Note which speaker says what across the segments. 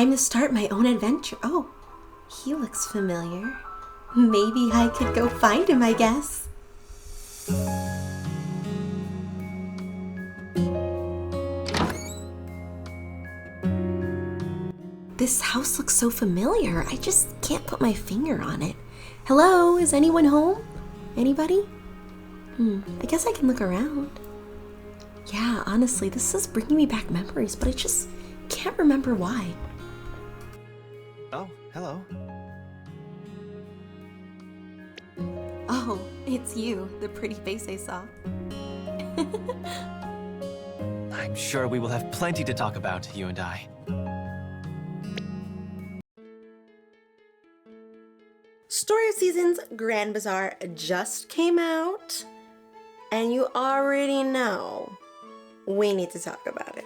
Speaker 1: Time to start my own adventure. Oh, he looks familiar. Maybe I could go find him, I guess. This house looks so familiar. I just can't put my finger on it. Hello, is anyone home? Anybody? I guess I can look around. Yeah, honestly, this is bringing me back memories, but I just can't remember why.
Speaker 2: Oh, hello.
Speaker 1: Oh, it's you, the pretty face I saw.
Speaker 2: I'm sure we will have plenty to talk about, you and I.
Speaker 1: Story of Seasons Grand Bazaar just came out, and you already know we need to talk about it.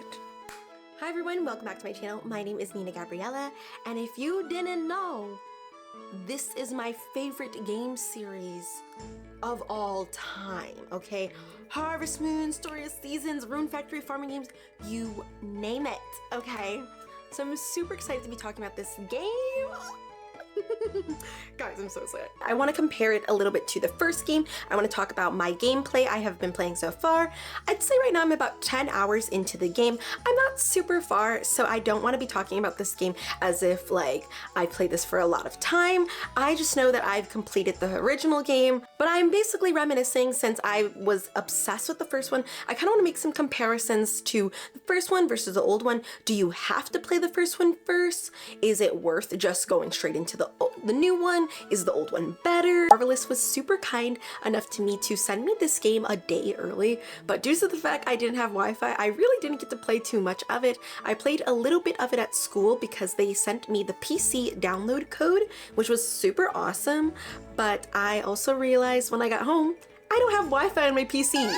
Speaker 1: Hi everyone, welcome back to my channel. My name is Nina Gabriella, and if you didn't know, this is my favorite game series of all time, okay? Harvest Moon, Story of Seasons, Rune Factory, farming games, you name it, okay? So I'm super excited to be talking about this game. Guys, I'm so excited. I want to compare it a little bit to the first game. I want to talk about my gameplay I have been playing so far. I'd say right now I'm about 10 hours into the game. I'm not super far, so I don't want to be talking about this game as if like I played this for a lot of time. I just know that I've completed the original game, but I'm basically reminiscing since I was obsessed with the first one. I kind of want to make some comparisons to the first one versus the old one. Do you have to play the first one first? Is it worth just going straight into the new one? Is the old one better? Marvelous was super kind enough to me to send me this game a day early, but due to the fact I didn't have Wi-Fi, I really didn't get to play too much of it. I played a little bit of it at school because they sent me the PC download code, which was super awesome, but I also realized when I got home, I don't have Wi-Fi on my PC.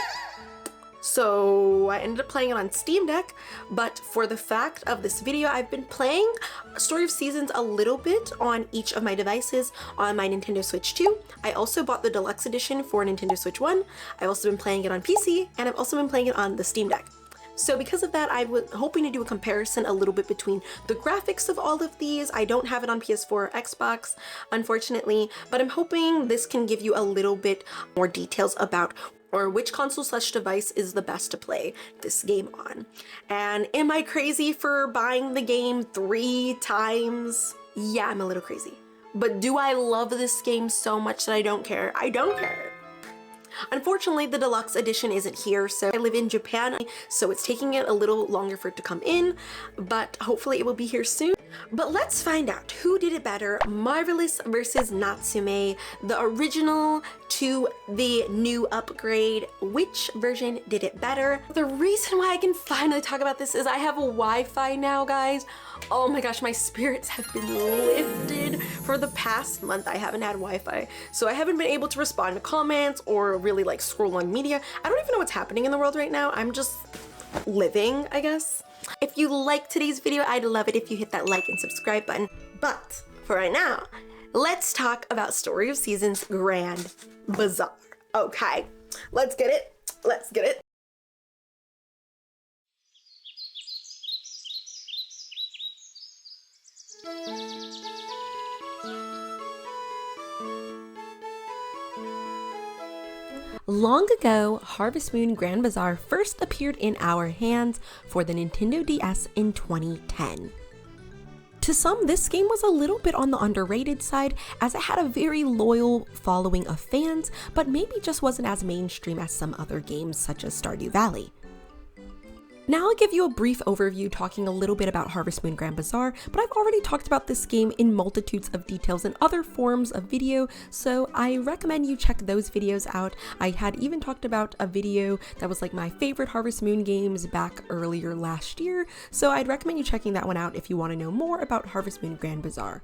Speaker 1: So I ended up playing it on Steam Deck, but for the fact of this video, I've been playing Story of Seasons a little bit on each of my devices. On my Nintendo Switch 2, I also bought the deluxe edition for Nintendo Switch 1. I've also been playing it on PC, and I've also been playing it on the Steam Deck. So because of that, I was hoping to do a comparison a little bit between the graphics of all of these. I don't have it on PS4 or Xbox, unfortunately, but I'm hoping this can give you a little bit more details about or which console/device is the best to play this game on. And am I crazy for buying the game 3 times? Yeah, I'm a little crazy. But do I love this game so much that I don't care? I don't care. Unfortunately, the deluxe edition isn't here, so I live in Japan, so it's taking it a little longer for it to come in, but hopefully it will be here soon. But let's find out who did it better, Marvelous versus Natsume, the original to the new upgrade. Which version did it better? The reason why I can finally talk about this is I have a Wi-Fi now, guys. Oh my gosh, my spirits have been lifted. For the past month, I haven't had Wi-Fi, so I haven't been able to respond to comments or really like scroll on media. I don't even know what's happening in the world right now. I'm just living, I guess. If you liked today's video, I'd love it if you hit that like and subscribe button. But for right now, let's talk about Story of Seasons Grand Bazaar. Okay, let's get it. Let's get it. Long ago, Harvest Moon Grand Bazaar first appeared in our hands for the Nintendo DS in 2010. To some, this game was a little bit on the underrated side as it had a very loyal following of fans, but maybe just wasn't as mainstream as some other games such as Stardew Valley. Now I'll give you a brief overview talking a little bit about Harvest Moon Grand Bazaar, but I've already talked about this game in multitudes of details in other forms of video, so I recommend you check those videos out. I had even talked about a video that was like my favorite Harvest Moon games back earlier last year, so I'd recommend you checking that one out if you want to know more about Harvest Moon Grand Bazaar.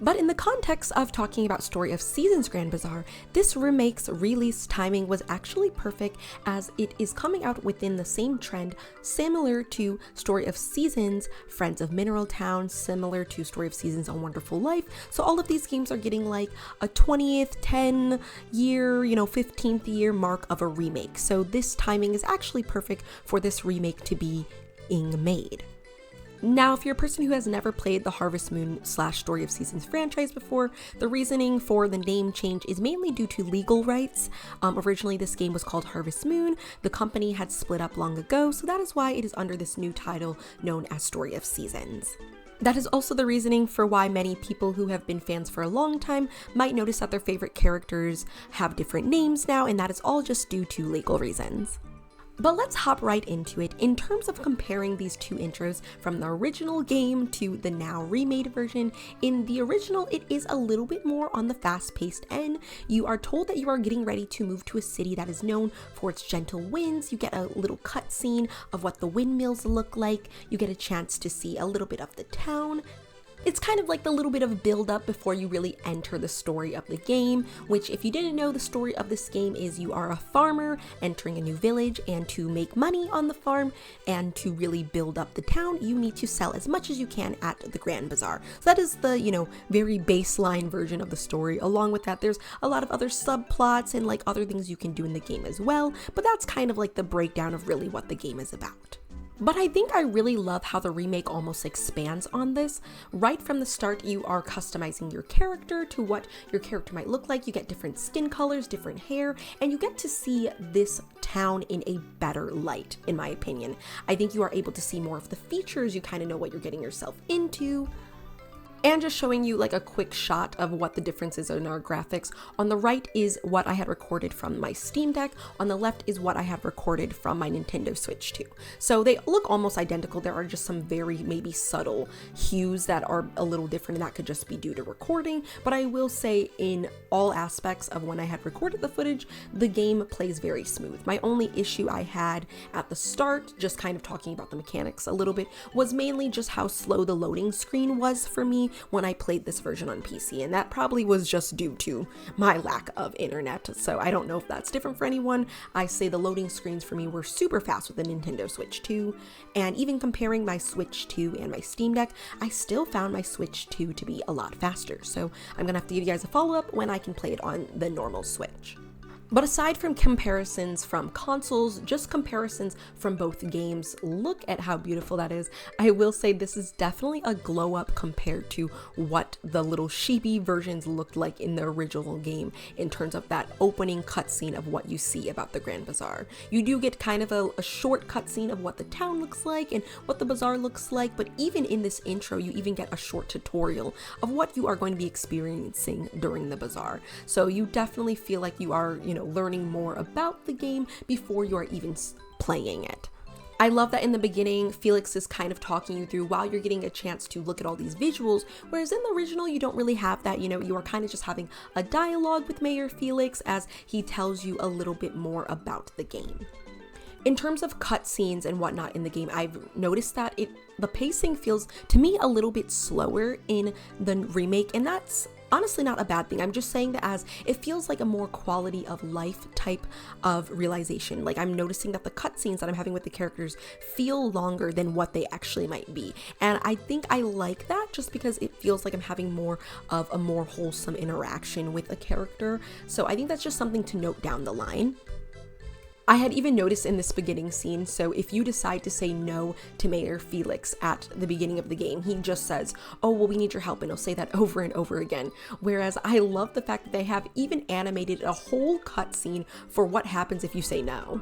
Speaker 1: But in the context of talking about Story of Seasons Grand Bazaar, this remake's release timing was actually perfect as it is coming out within the same trend similar to Story of Seasons, Friends of Mineral Town, similar to Story of Seasons, A Wonderful Life. So all of these games are getting like a 20th, 10 year, 15th year mark of a remake. So this timing is actually perfect for this remake to be being made. Now, if you're a person who has never played the Harvest Moon / Story of Seasons franchise before, the reasoning for the name change is mainly due to legal rights. Originally, this game was called Harvest Moon. The company had split up long ago, so that is why it is under this new title known as Story of Seasons. That is also the reasoning for why many people who have been fans for a long time might notice that their favorite characters have different names now, and that is all just due to legal reasons. But let's hop right into it. In terms of comparing these two intros from the original game to the now remade version, in the original it is a little bit more on the fast-paced end. You are told that you are getting ready to move to a city that is known for its gentle winds. You get a little cutscene of what the windmills look like. You get a chance to see a little bit of the town. It's kind of like the little bit of build up before you really enter the story of the game, which, if you didn't know, the story of this game is you are a farmer entering a new village, and to make money on the farm and to really build up the town, you need to sell as much as you can at the Grand Bazaar. So that is the, very baseline version of the story. Along with that, there's a lot of other subplots and like other things you can do in the game as well, but that's kind of like the breakdown of really what the game is about. But I think I really love how the remake almost expands on this. Right from the start, you are customizing your character to what your character might look like. You get different skin colors, different hair, and you get to see this town in a better light, in my opinion. I think you are able to see more of the features. You kind of know what you're getting yourself into. And just showing you like a quick shot of what the difference is in our graphics. On the right is what I had recorded from my Steam Deck. On the left is what I have recorded from my Nintendo Switch 2. So they look almost identical. There are just some very maybe subtle hues that are a little different, and that could just be due to recording. But I will say in all aspects of when I had recorded the footage, the game plays very smooth. My only issue I had at the start, just kind of talking about the mechanics a little bit, was mainly just how slow the loading screen was for me when I played this version on PC, and that probably was just due to my lack of internet. So I don't know if that's different for anyone. I say the loading screens for me were super fast with the Nintendo Switch 2, and even comparing my Switch 2 and my Steam Deck, I still found my Switch 2 to be a lot faster. So I'm gonna have to give you guys a follow-up when I can play it on the normal Switch. But aside from comparisons from consoles, just comparisons from both games, look at how beautiful that is. I will say this is definitely a glow up compared to what the little sheepy versions looked like in the original game in terms of that opening cutscene of what you see about the Grand Bazaar. You do get kind of a short cutscene of what the town looks like and what the bazaar looks like, but even in this intro, you even get a short tutorial of what you are going to be experiencing during the bazaar. So you definitely feel like you are, learning more about the game before you are even playing it. I love that in the beginning, Felix is kind of talking you through while you're getting a chance to look at all these visuals, whereas in the original, you don't really have that. You are kind of just having a dialogue with Mayor Felix as he tells you a little bit more about the game. In terms of cutscenes and whatnot in the game, I've noticed that the pacing feels, to me, a little bit slower in the remake, and that's honestly not a bad thing. I'm just saying that as it feels like a more quality of life type of realization. Like, I'm noticing that the cutscenes that I'm having with the characters feel longer than what they actually might be. And I think I like that just because it feels like I'm having more of a more wholesome interaction with a character. So I think that's just something to note down the line. I had even noticed in this beginning scene, so if you decide to say no to Mayor Felix at the beginning of the game, he just says, "Oh, well, we need your help," and he'll say that over and over again. Whereas I love the fact that they have even animated a whole cutscene for what happens if you say no.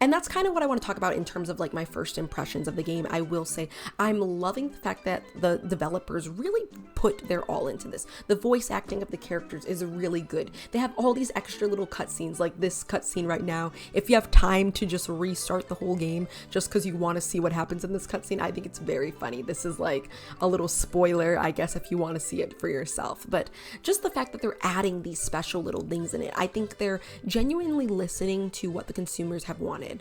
Speaker 1: And that's kind of what I want to talk about in terms of like my first impressions of the game. I will say I'm loving the fact that the developers really put their all into this. The voice acting of the characters is really good. They have all these extra little cutscenes, like this cutscene right now. If you have time to just restart the whole game just because you want to see what happens in this cutscene, I think it's very funny. This is like a little spoiler, I guess, if you want to see it for yourself. But just the fact that they're adding these special little things in it, I think they're genuinely listening to what the consumers have wanted.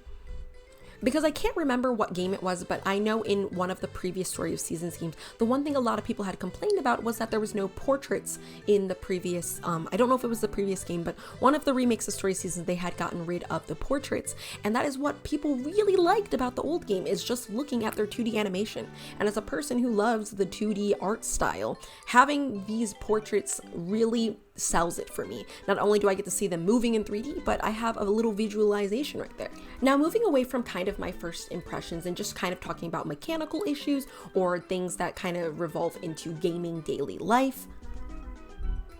Speaker 1: Because I can't remember what game it was, but I know in one of the previous Story of Seasons games, the one thing a lot of people had complained about was that there was no portraits in the previous, I don't know if it was the previous game, but one of the remakes of Story of Seasons, they had gotten rid of the portraits. And that is what people really liked about the old game, is just looking at their 2D animation. And as a person who loves the 2D art style, having these portraits really sells it for me. Not only do I get to see them moving in 3D, but I have a little visualization right there. Now, moving away from kind of my first impressions and just kind of talking about mechanical issues or things that kind of revolve into gaming daily life,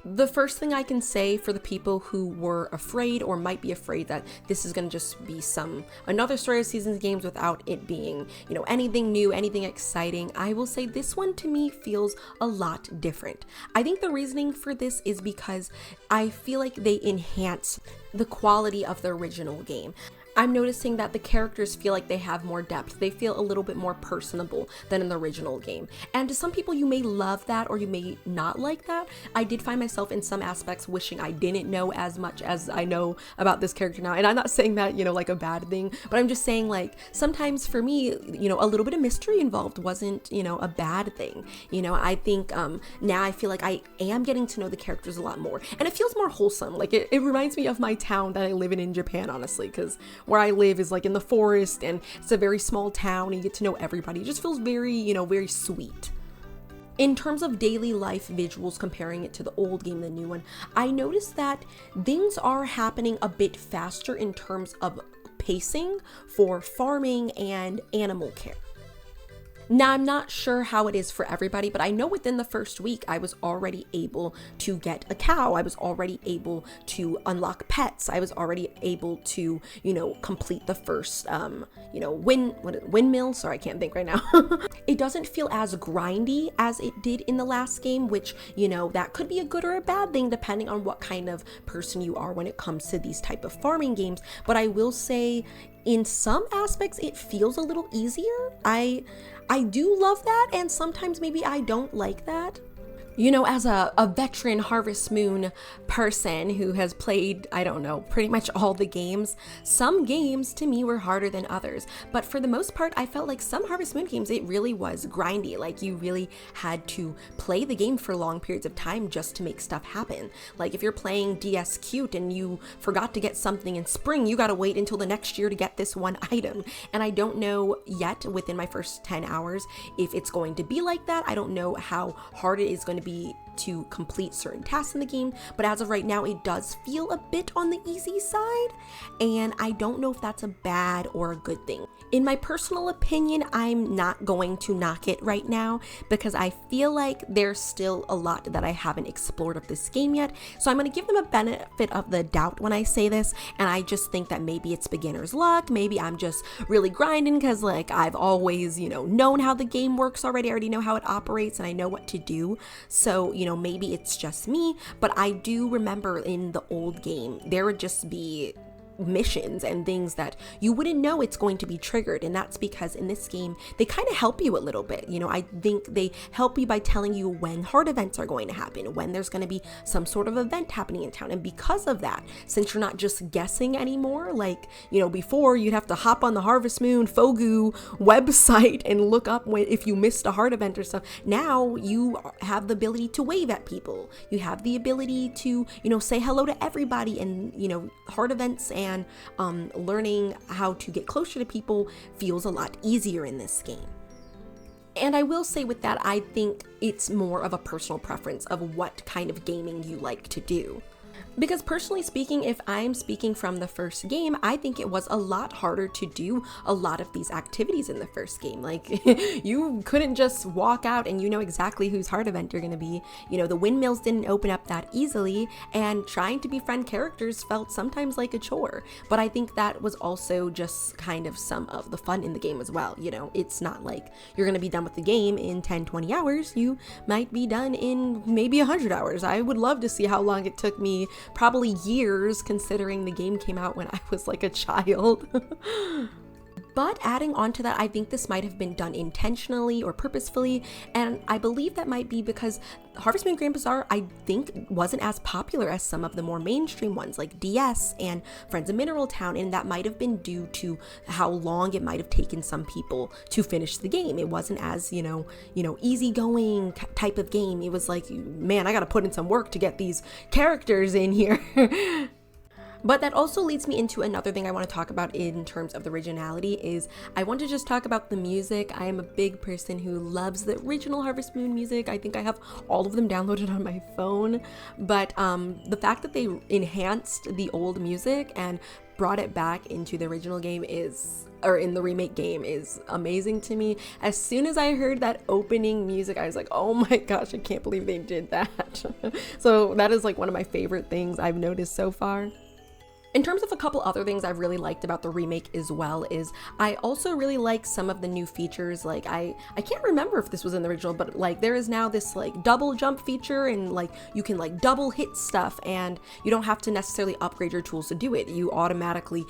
Speaker 1: the first thing I can say for the people who were afraid or might be afraid that this is going to just be another Story of Seasons games without it being, anything new, anything exciting, I will say this one to me feels a lot different. I think the reasoning for this is because I feel like they enhance the quality of the original game. I'm noticing that the characters feel like they have more depth. They feel a little bit more personable than in the original game. And to some people, you may love that or you may not like that. I did find myself in some aspects wishing I didn't know as much as I know about this character now. And I'm not saying that, like a bad thing, but I'm just saying like sometimes for me, a little bit of mystery involved wasn't, a bad thing. I think now I feel like I am getting to know the characters a lot more. And it feels more wholesome. Like it reminds me of my town that I live in Japan, honestly, because where I live is like in the forest and it's a very small town and you get to know everybody. It just feels very, very sweet. In terms of daily life visuals, comparing it to the old game, the new one, I noticed that things are happening a bit faster in terms of pacing for farming and animal care. Now, I'm not sure how it is for everybody, but I know within the first week, I was already able to get a cow. I was already able to unlock pets. I was already able to, complete the first, windmill. Sorry, I can't think right now. It doesn't feel as grindy as it did in the last game, which, that could be a good or a bad thing, depending on what kind of person you are when it comes to these type of farming games. But I will say, in some aspects, it feels a little easier. I do love that, and sometimes maybe I don't like that. As a veteran Harvest Moon person who has played, pretty much all the games, some games to me were harder than others. But for the most part, I felt like some Harvest Moon games, it really was grindy. Like you really had to play the game for long periods of time just to make stuff happen. Like if you're playing DS Cute and you forgot to get something in spring, you gotta wait until the next year to get this one item. And I don't know yet within my first 10 hours if it's going to be like that. I don't know how hard it is going to be to complete certain tasks in the game, but as of right now, it does feel a bit on the easy side, and I don't know if that's a bad or a good thing. In my personal opinion, I'm not going to knock it right now because I feel like there's still a lot that I haven't explored of this game yet, so I'm going to give them a benefit of the doubt when I say this, and I just think that maybe it's beginner's luck, maybe I'm just really grinding because like I've always, known how the game works already, I already know how it operates and I know what to do. So, maybe it's just me, but I do remember in the old game, there would just be missions and things that you wouldn't know it's going to be triggered, and that's because in this game they kind of help you a little bit. I think they help you by telling you when hard events are going to happen, when there's going to be some sort of event happening in town, and because of that, since you're not just guessing anymore, like before you'd have to hop on the Harvest Moon Fogu website and look up if you missed a hard event or stuff. Now you have the ability to wave at people, you have the ability to say hello to everybody, and hard events and learning how to get closer to people feels a lot easier in this game. And I will say with that, I think it's more of a personal preference of what kind of gaming you like to do. Because personally speaking, if I'm speaking from the first game, I think it was a lot harder to do a lot of these activities in the first game. Like, you couldn't just walk out and exactly whose hard event you're going to be. The windmills didn't open up that easily, and trying to befriend characters felt sometimes like a chore. But I think that was also just kind of some of the fun in the game as well. It's not like you're going to be done with the game in 10-20 hours. You might be done in maybe 100 hours. I would love to see how long it took me. Probably years, considering the game came out when I was like a child. But adding on to that, I think this might have been done intentionally or purposefully, and I believe that might be because Harvest Moon Grand Bazaar, I think, wasn't as popular as some of the more mainstream ones like DS and Friends of Mineral Town, and that might have been due to how long it might have taken some people to finish the game. It wasn't as, easygoing type of game. It was like, man, I gotta put in some work to get these characters in here. But that also leads me into another thing I want to talk about in terms of the originality is I want to just talk about the music. I am a big person who loves the original Harvest Moon music. I think I have all of them downloaded on my phone. But the fact that they enhanced the old music and brought it back into the original game in the remake game is amazing to me. As soon as I heard that opening music, I was like, oh my gosh, I can't believe they did that. So that is like one of my favorite things I've noticed so far. In terms of a couple other things I've really liked about the remake as well is I also really like some of the new features. Like I can't remember if this was in the original, but like there is now this like double jump feature and like you can like double hit stuff and you don't have to necessarily upgrade your tools to do it. You automatically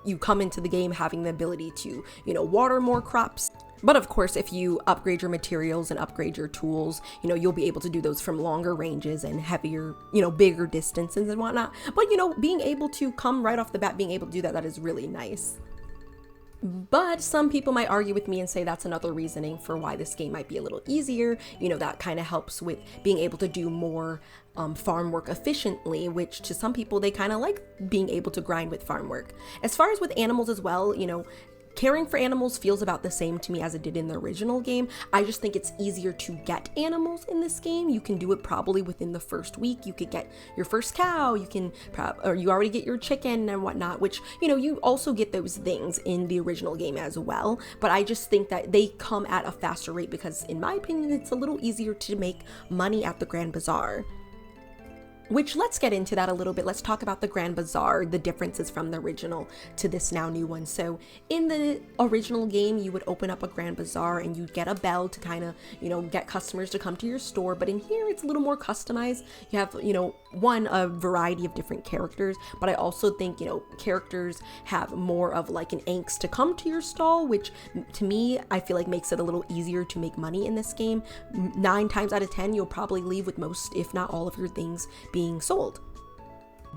Speaker 1: you come into the game having the ability to, water more crops. But of course, if you upgrade your materials and upgrade your tools, you'll be able to do those from longer ranges and heavier, bigger distances and whatnot. But, being able to come right off the bat, being able to do that is really nice. But some people might argue with me and say that's another reasoning for why this game might be a little easier. That kind of helps with being able to do more farm work efficiently, which to some people, they kind of like being able to grind with farm work. As far as with animals as well, caring for animals feels about the same to me as it did in the original game. I just think it's easier to get animals in this game. You can do it probably within the first week. You could get your first cow, or you already get your chicken and whatnot, which, you also get those things in the original game as well. But I just think that they come at a faster rate because, in my opinion, it's a little easier to make money at the Grand Bazaar. Which, let's get into that a little bit. Let's talk about the Grand Bazaar, the differences from the original to this now new one. So in the original game, you would open up a Grand Bazaar and you'd get a bell to kind of, get customers to come to your store. But in here, it's a little more customized. You have, a variety of different characters, but I also think, characters have more of like an angst to come to your stall, which to me, I feel like makes it a little easier to make money in this game. 9 times out of 10, you'll probably leave with most, if not all of your things being sold.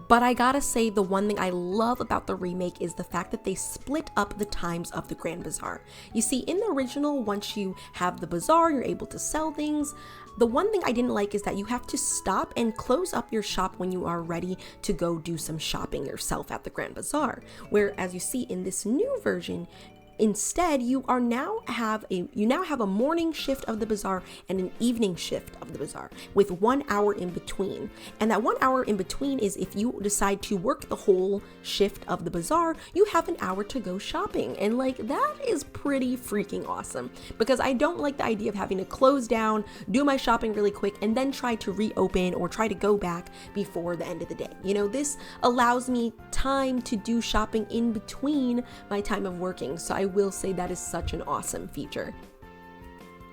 Speaker 1: But I gotta say, the one thing I love about the remake is the fact that they split up the times of the Grand Bazaar. You see, in the original, once you have the bazaar, you're able to sell things. The one thing I didn't like is that you have to stop and close up your shop when you are ready to go do some shopping yourself at the Grand Bazaar. Whereas you see in this new version, instead, you now have a morning shift of the bazaar and an evening shift of the bazaar with 1 hour in between. And that 1 hour in between is if you decide to work the whole shift of the bazaar, you have an hour to go shopping. And like, that is pretty freaking awesome because I don't like the idea of having to close down, do my shopping really quick, and then try to reopen or try to go back before the end of the day. This allows me time to do shopping in between my time of working. So I will say that is such an awesome feature.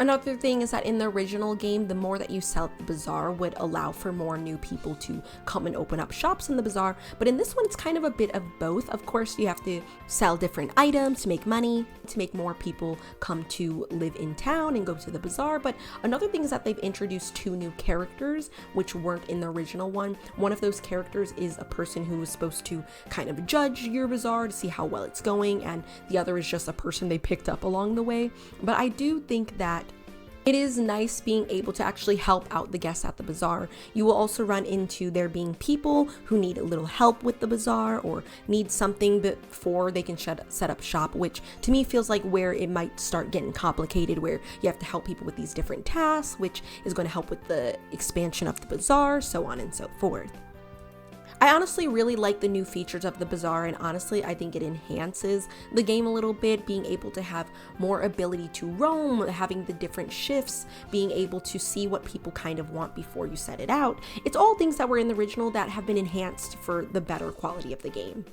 Speaker 1: Another thing is that in the original game, the more that you sell at the bazaar would allow for more new people to come and open up shops in the bazaar. But in this one, it's kind of a bit of both. Of course, you have to sell different items to make money, to make more people come to live in town and go to the bazaar. But another thing is that they've introduced 2 new characters, which weren't in the original one. One of those characters is a person who is supposed to kind of judge your bazaar to see how well it's going, and the other is just a person they picked up along the way. But I do think that it is nice being able to actually help out the guests at the bazaar. You will also run into there being people who need a little help with the bazaar or need something before they can set up shop, which to me feels like where it might start getting complicated, where you have to help people with these different tasks, which is going to help with the expansion of the bazaar, so on and so forth. I honestly really like the new features of the bazaar, and honestly I think it enhances the game a little bit, being able to have more ability to roam, having the different shifts, being able to see what people kind of want before you set it out. It's all things that were in the original that have been enhanced for the better quality of the game.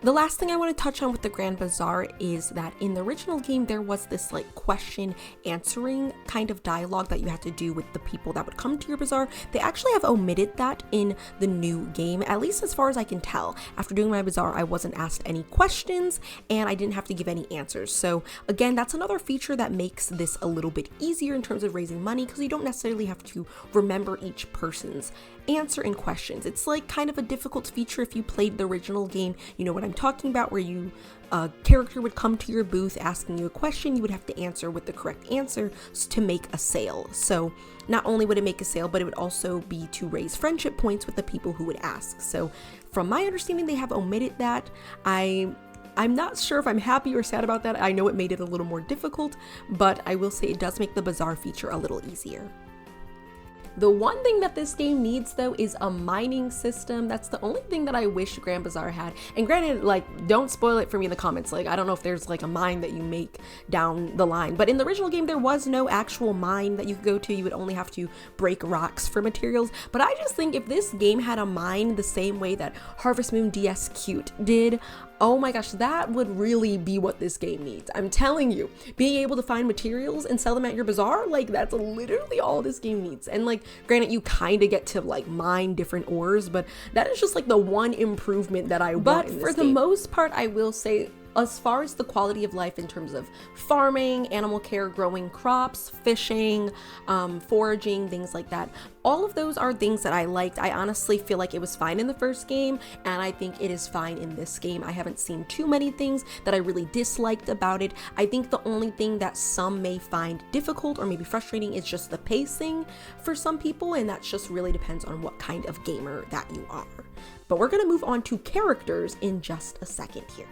Speaker 1: The last thing I want to touch on with the Grand Bazaar is that in the original game, there was this like question answering kind of dialogue that you had to do with the people that would come to your bazaar. They actually have omitted that in the new game, at least as far as I can tell. After doing my bazaar, I wasn't asked any questions and I didn't have to give any answers. So again, that's another feature that makes this a little bit easier in terms of raising money, because you don't necessarily have to remember each person's answer and questions. It's like kind of a difficult feature if you played the original game, you know what I'm talking about, where a character would come to your booth asking you a question, you would have to answer with the correct answer to make a sale. So not only would it make a sale, but it would also be to raise friendship points with the people who would ask. So from my understanding, they have omitted that. I'm not sure if I'm happy or sad about that. I know it made it a little more difficult, but I will say it does make the Bazaar feature a little easier. The one thing that this game needs, though, is a mining system. That's the only thing that I wish Grand Bazaar had. And granted, like, don't spoil it for me in the comments. Like, I don't know if there's like a mine that you make down the line, but in the original game, there was no actual mine that you could go to. You would only have to break rocks for materials. But I just think if this game had a mine the same way that Harvest Moon DS Cute did, oh my gosh, that would really be what this game needs. I'm telling you, being able to find materials and sell them at your bazaar, like, that's literally all this game needs. And like, granted, you kind of get to like mine different ores, but that is just like the one improvement that I want in this game. But for the most part, I will say, as far as the quality of life in terms of farming, animal care, growing crops, fishing, foraging, things like that, all of those are things that I liked. I honestly feel like it was fine in the first game, and I think it is fine in this game. I haven't seen too many things that I really disliked about it. I think the only thing that some may find difficult or maybe frustrating is just the pacing for some people, and that just really depends on what kind of gamer that you are. But we're gonna move on to characters in just a second here.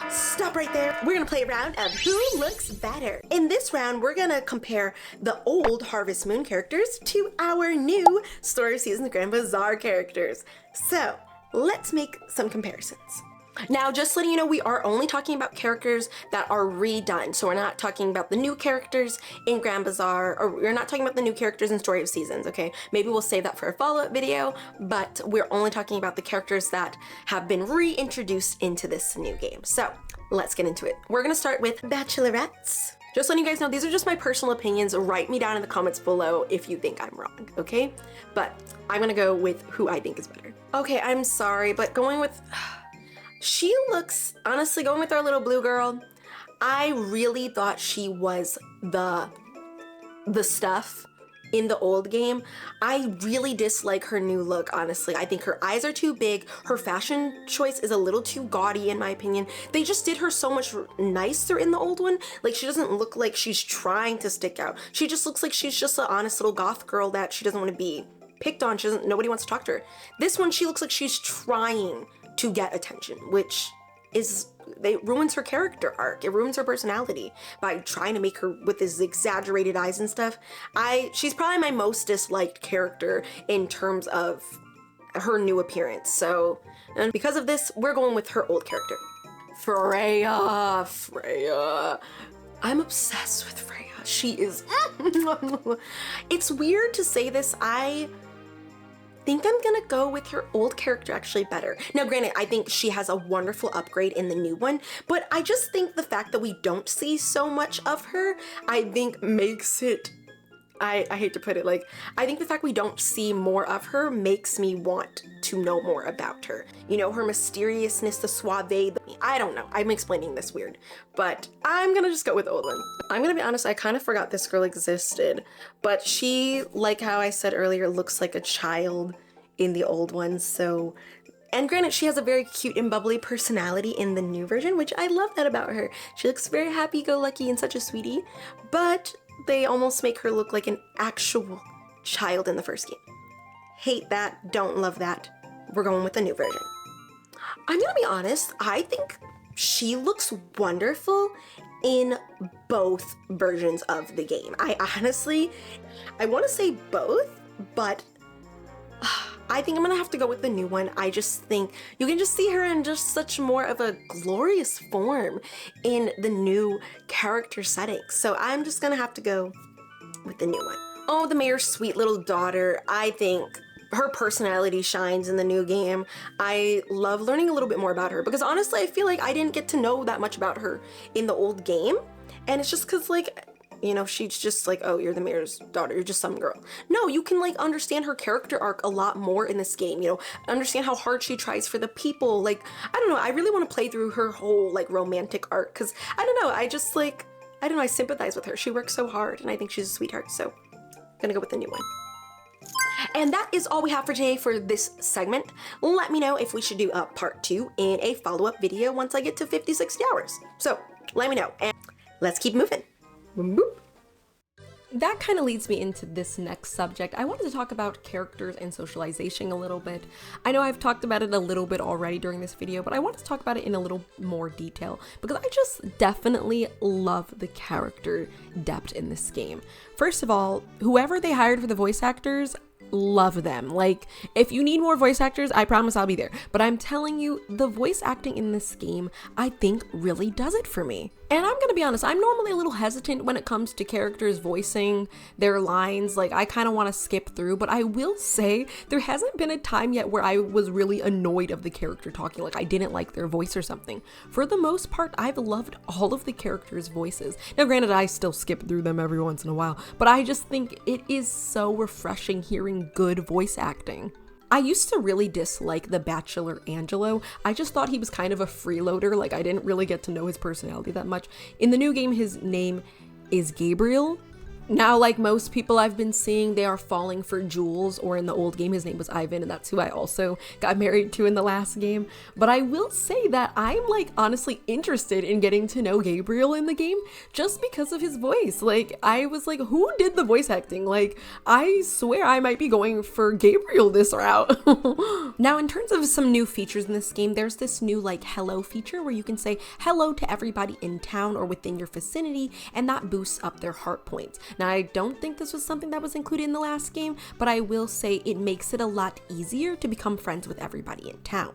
Speaker 1: Stop right there. We're gonna play a round of Who Looks Better. In this round, we're gonna compare the old Harvest Moon characters to our new Story of Seasons Grand Bazaar characters. So let's make some comparisons. Now, just letting you know, we are only talking about characters that are redone. So we're not talking about the new characters in Grand Bazaar, or we're not talking about the new characters in Story of Seasons, okay? Maybe we'll save that for a follow-up video, but we're only talking about the characters that have been reintroduced into this new game. So let's get into it. We're gonna start with Bachelorettes. Just letting you guys know, these are just my personal opinions. Write me down in the comments below if you think I'm wrong, okay? But I'm gonna go with who I think is better. Okay, I'm sorry, but going with... She looks, honestly, going with our little blue girl, I really thought she was the stuff in the old game. I really dislike her new look, honestly. I think her eyes are too big. Her fashion choice is a little too gaudy, in my opinion. They just did her so much nicer in the old one. Like, she doesn't look like she's trying to stick out. She just looks like she's just an honest little goth girl that she doesn't want to be picked on. Nobody wants to talk to her. This one, she looks like she's trying to get attention, which ruins her character arc. It ruins her personality by trying to make her with his exaggerated eyes and stuff. She's probably my most disliked character in terms of her new appearance. So, and because of this, we're going with her old character. Freya. I'm obsessed with Freya. She is... It's weird to say this. I think I'm gonna go with her old character actually better. Now, granted, I think she has a wonderful upgrade in the new one, but I just think the fact that we don't see so much of her, I think makes it... I hate to put it, like, I think the fact we don't see more of her makes me want to know more about her. You know, her mysteriousness, the suave, I don't know. I'm explaining this weird, but I'm gonna just go with old one. I'm gonna be honest, I kind of forgot this girl existed, but she, like how I said earlier, looks like a child in the old one, so... And granted, she has a very cute and bubbly personality in the new version, which I love that about her. She looks very happy-go-lucky and such a sweetie, but they almost make her look like an actual child in the first game. Hate that, don't love that. We're going with the new version. I'm gonna be honest, I think she looks wonderful in both versions of the game. I want to say both, but I think I'm gonna have to go with the new one. I just think you can just see her in just such more of a glorious form in the new character setting. So I'm just gonna have to go with the new one. Oh, the mayor's sweet little daughter. I think her personality shines in the new game. I love learning a little bit more about her because honestly, I feel like I didn't get to know that much about her in the old game. And it's just because, like, you know, she's just like, oh, you're the mayor's daughter, you're just some girl. No, you can like understand her character arc a lot more in this game, you know, understand how hard she tries for the people. Like, I don't know, I really want to play through her whole like romantic arc because I don't know, I just like, I don't know, I sympathize with her. She works so hard and I think she's a sweetheart, so I'm gonna go with the new one. And that is all we have for today for this segment. Let me know if we should do a part 2 in a follow-up video once I get to 50, 60 hours. So let me know, and let's keep moving. Boop. That kind of leads me into this next subject. I wanted to talk about characters and socialization a little bit. I know I've talked about it a little bit already during this video, but I wanted to talk about it in a little more detail because I just definitely love the character depth in this game. First of all, whoever they hired for the voice actors, love them. Like, if you need more voice actors, I promise I'll be there. But I'm telling you, the voice acting in this game, I think really does it for me. And I'm gonna be honest, I'm normally a little hesitant when it comes to characters voicing their lines. Like, I kind of want to skip through, but I will say there hasn't been a time yet where I was really annoyed of the character talking, like I didn't like their voice or something. For the most part, I've loved all of the characters' voices. Now, granted, I still skip through them every once in a while, but I just think it is so refreshing hearing good voice acting. I used to really dislike the Bachelor Angelo. I just thought he was kind of a freeloader, like I didn't really get to know his personality that much. In the new game, his name is Gabriel. Now, like most people I've been seeing, they are falling for Jules, or in the old game, his name was Ivan, and that's who I also got married to in the last game. But I will say that I'm like honestly interested in getting to know Gabriel in the game just because of his voice. Like, I was like, who did the voice acting? Like, I swear I might be going for Gabriel this route. Now, in terms of some new features in this game, there's this new like hello feature where you can say hello to everybody in town or within your vicinity, and that boosts up their heart points. Now, I don't think this was something that was included in the last game, but I will say it makes it a lot easier to become friends with everybody in town.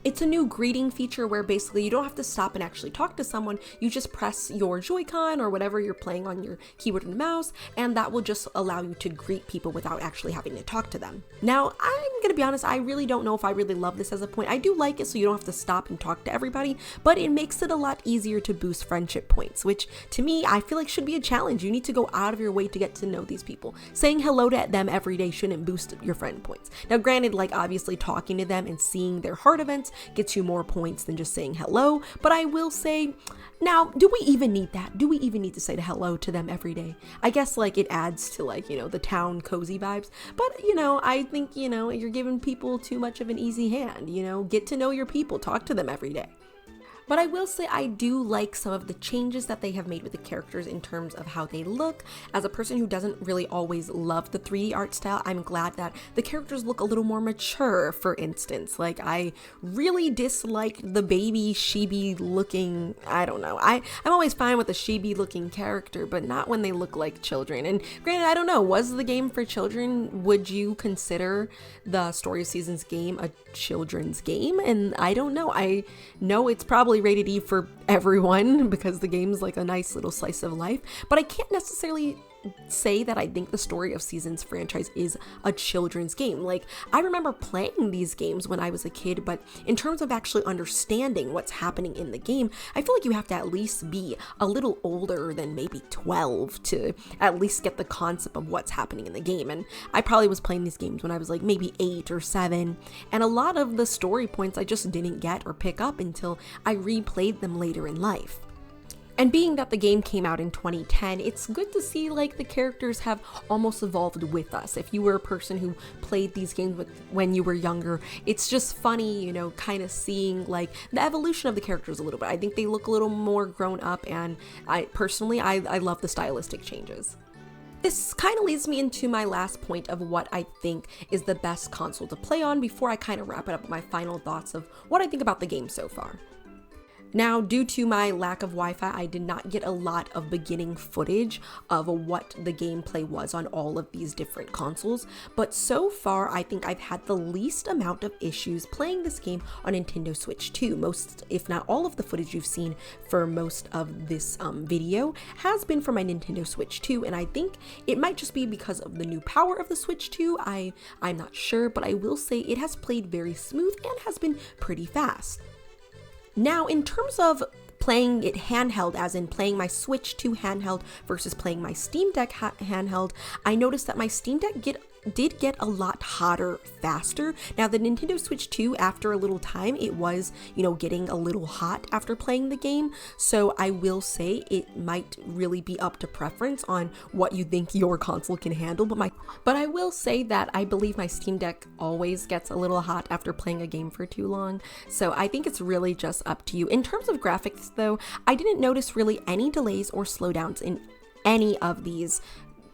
Speaker 1: It's a new greeting feature where basically you don't have to stop and actually talk to someone. You just press your Joy-Con or whatever you're playing on your keyboard and mouse, and that will just allow you to greet people without actually having to talk to them. Now, I'm gonna be honest, I really don't know if I really love this as a point. I do like it so you don't have to stop and talk to everybody, but it makes it a lot easier to boost friendship points, which to me, I feel like should be a challenge. You need to go out of your way to get to know these people. Saying hello to them every day shouldn't boost your friend points. Now, granted, like obviously talking to them and seeing their heart events gets you more points than just saying hello, but I will say, now, do we even need that? Do we even need to say hello to them every day? I guess like it adds to like, you know, the town cozy vibes, but you know, I think, you know, you're giving people too much of an easy hand, you know, get to know your people, talk to them every day. But I will say I do like some of the changes that they have made with the characters in terms of how they look. As a person who doesn't really always love the 3D art style, I'm glad that the characters look a little more mature, for instance. Like, I really dislike the baby chibi looking, I don't know. I'm always fine with a chibi looking character, but not when they look like children. And granted, I don't know, was the game for children? Would you consider the Story of Seasons game a children's game? And I don't know. I know it's probably rated E for everyone because the game's like a nice little slice of life, but I can't necessarily say that I think the Story of Seasons franchise is a children's game. Like, I remember playing these games when I was a kid, but in terms of actually understanding what's happening in the game, I feel like you have to at least be a little older than maybe 12 to at least get the concept of what's happening in the game. And I probably was playing these games when I was like maybe 8 or 7, and a lot of the story points I just didn't get or pick up until I replayed them later in life. And being that the game came out in 2010, it's good to see like the characters have almost evolved with us. If you were a person who played these games when you were younger, it's just funny, you know, kind of seeing like the evolution of the characters a little bit. I think they look a little more grown up, and I personally love the stylistic changes. This kind of leads me into my last point of what I think is the best console to play on before I kind of wrap it up with my final thoughts of what I think about the game so far. Now, due to my lack of Wi-Fi, I did not get a lot of beginning footage of what the gameplay was on all of these different consoles, but so far I think I've had the least amount of issues playing this game on Nintendo Switch 2. Most, if not all of the footage you've seen for most of this video has been from my Nintendo Switch 2, and I think it might just be because of the new power of the Switch 2. I'm not sure, but I will say it has played very smooth and has been pretty fast. Now, in terms of playing it handheld, as in playing my Switch 2 handheld versus playing my Steam Deck handheld, I noticed that my Steam Deck did get a lot hotter faster. Now the Nintendo Switch 2, after a little time, it was, getting a little hot after playing the game. So I will say it might really be up to preference on what you think your console can handle. But I will say that I believe my Steam Deck always gets a little hot after playing a game for too long. So I think it's really just up to you. In terms of graphics though, I didn't notice really any delays or slowdowns in any of these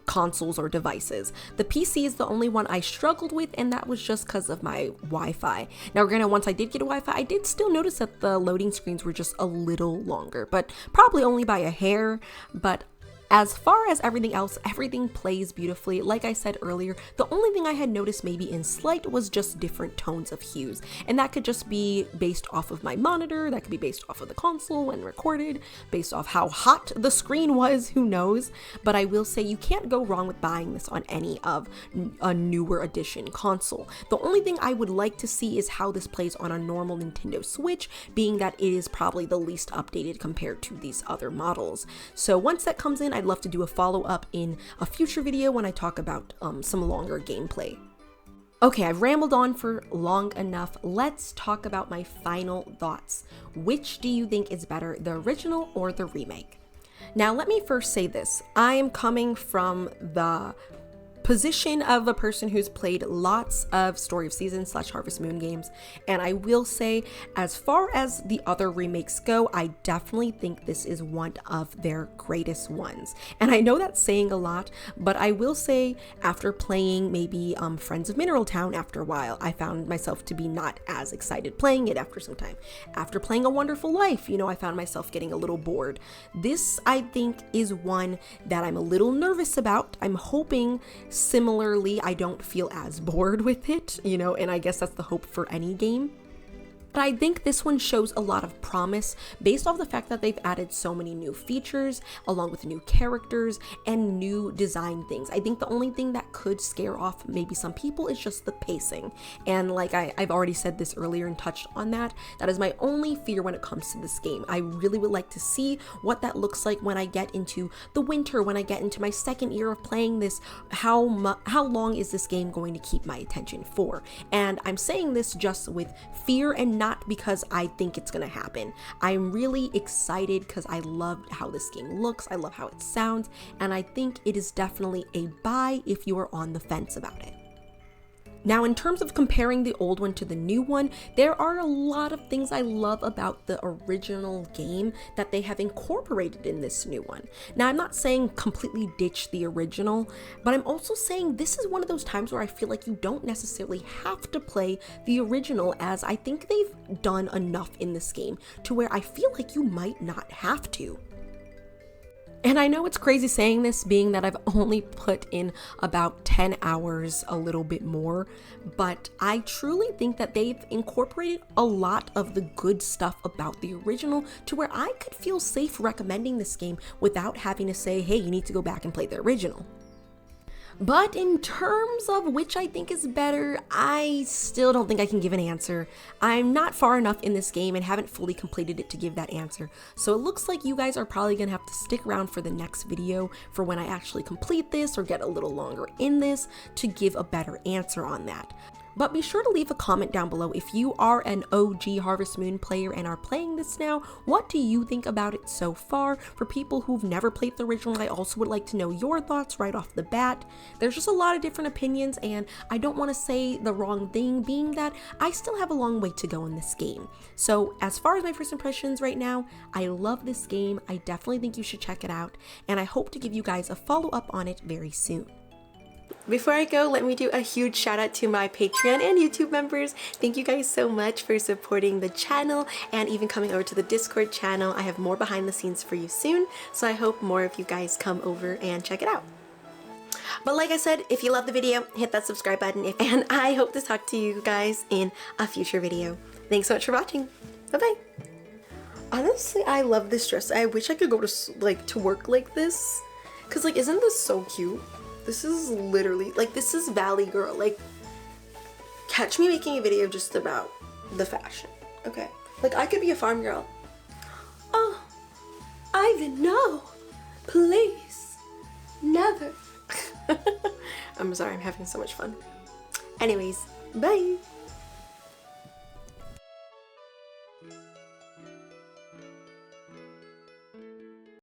Speaker 1: consoles or devices. The PC is the only one I struggled with, and that was just because of my Wi-Fi. Now granted, once I did get a Wi-Fi, I did still notice that the loading screens were just a little longer, but probably only by a hair. But as far as everything else, everything plays beautifully. Like I said earlier, the only thing I had noticed maybe in slight was just different tones of hues. And that could just be based off of my monitor, that could be based off of the console when recorded, based off how hot the screen was, who knows. But I will say you can't go wrong with buying this on any of a newer edition console. The only thing I would like to see is how this plays on a normal Nintendo Switch, being that it is probably the least updated compared to these other models. So once that comes in, I'd love to do a follow-up in a future video when I talk about some longer gameplay. Okay, I've rambled on for long enough. Let's talk about my final thoughts. Which do you think is better, the original or the remake? Now, let me first say this. I am coming from the position of a person who's played lots of Story of Seasons / Harvest Moon games, and I will say, as far as the other remakes go, I definitely think this is one of their greatest ones. And I know that's saying a lot, but I will say, after playing maybe Friends of Mineral Town after a while, I found myself to be not as excited playing it after some time. After playing A Wonderful Life, I found myself getting a little bored. This, I think, is one that I'm a little nervous about. I'm hoping similarly I don't feel as bored with it, and I guess that's the hope for any game. But I think this one shows a lot of promise based off the fact that they've added so many new features along with new characters and new design things. I think the only thing that could scare off maybe some people is just the pacing. And like I've already said this earlier and touched on that, that is my only fear when it comes to this game. I really would like to see what that looks like when I get into the winter, when I get into my second year of playing this. How long is this game going to keep my attention for? And I'm saying this just with fear and not because I think it's gonna happen. I'm really excited because I loved how this game looks, I love how it sounds, and I think it is definitely a buy if you are on the fence about it. Now, in terms of comparing the old one to the new one, there are a lot of things I love about the original game that they have incorporated in this new one. Now, I'm not saying completely ditch the original, but I'm also saying this is one of those times where I feel like you don't necessarily have to play the original, as I think they've done enough in this game to where I feel like you might not have to. And I know it's crazy saying this, being that I've only put in about 10 hours, a little bit more, but I truly think that they've incorporated a lot of the good stuff about the original to where I could feel safe recommending this game without having to say, hey, you need to go back and play the original. But in terms of which I think is better, I still don't think I can give an answer. I'm not far enough in this game and haven't fully completed it to give that answer. So it looks like you guys are probably gonna have to stick around for the next video for when I actually complete this or get a little longer in this to give a better answer on that. But be sure to leave a comment down below if you are an OG Harvest Moon player and are playing this now. What do you think about it so far? For people who've never played the original, I also would like to know your thoughts right off the bat. There's just a lot of different opinions, and I don't want to say the wrong thing, being that I still have a long way to go in this game. So as far as my first impressions right now, I love this game. I definitely think you should check it out, and I hope to give you guys a follow-up on it very soon. Before I go, let me do a huge shout out to my Patreon and YouTube members. Thank you guys so much for supporting the channel and even coming over to the Discord channel. I have more behind the scenes for you soon, so I hope more of you guys come over and check it out. But like I said, if you love the video, hit that subscribe button, and I hope to talk to you guys in a future video. Thanks so much for watching. Bye-bye. Honestly, I love this dress. I wish I could go to work like this, because isn't this so cute? This is literally, this is Valley Girl. Catch me making a video just about the fashion, okay? I could be a farm girl. Oh, Ivan, no. Please. Never. I'm sorry, I'm having so much fun. Anyways, bye!